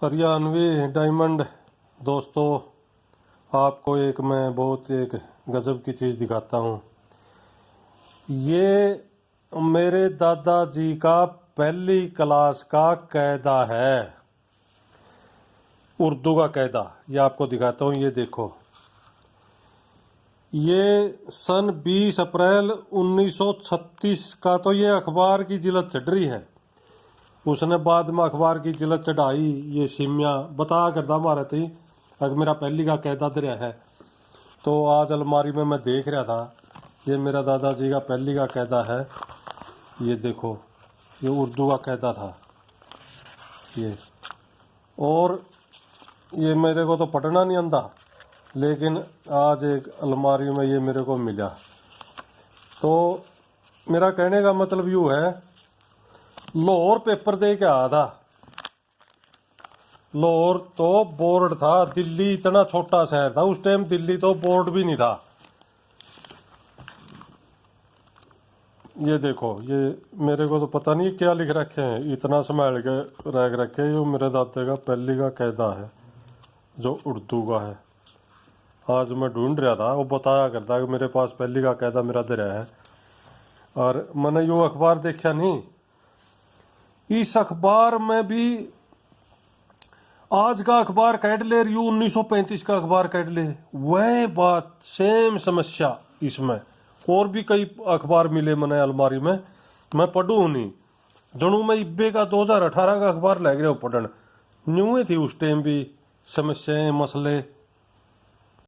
Haryanvi diamond दोस्तों, आपको मैं बहुत एक गजब की चीज़ दिखाता हूँ। ये मेरे दादाजी का पहली क्लास का कायदा है, उर्दू का कायदा। ये आपको दिखाता हूँ, ये देखो। ये सन 20 अप्रैल 1936 का तो ये अखबार की जिलत चढ़ रही है। उसने बाद में अखबार की जिलत चढ़ाई। ये सिमिया बता करदा मारे थी अगर मेरा पहली का कायदा दरिया है। तो आज अलमारी में मैं देख रहा था, ये मेरा दादाजी का पहली का कायदा है। ये देखो, ये उर्दू का कायदा था ये। और ये मेरे को तो पढ़ना नहीं आंदा, लेकिन आज एक अलमारी में ये मेरे को मिला। तो मेरा कहने का मतलब यूँ है, लाहौर पेपर दे के आया था। लाहौर तो बोर्ड था, दिल्ली इतना छोटा शहर था उस टाइम, दिल्ली तो बोर्ड भी नहीं था। ये देखो, ये मेरे को तो पता नहीं क्या लिख रखे हैं, इतना संभाल के रख रखे हैं। ये मेरे दादे का पहली का कायदा है जो उर्दू का है। आज मैं ढूंढ रहा था, वो बताया करता कि मेरे पास पहली का कायदा मेरा दरिया है। और मैंने यो अखबार देखा नहीं, इस अखबार में भी आज का अखबार काट ले, यू 1935 का अखबार काट ले, वह बात सेम समस्या इसमें। और भी कई अखबार मिले मैंने अलमारी में, मैं पढ़ू नहीं जनू। मैं इब्बे का 2018 का अखबार लग रहा हूँ पढ़न। न्यू थी उस टाइम भी समस्याएं मसले।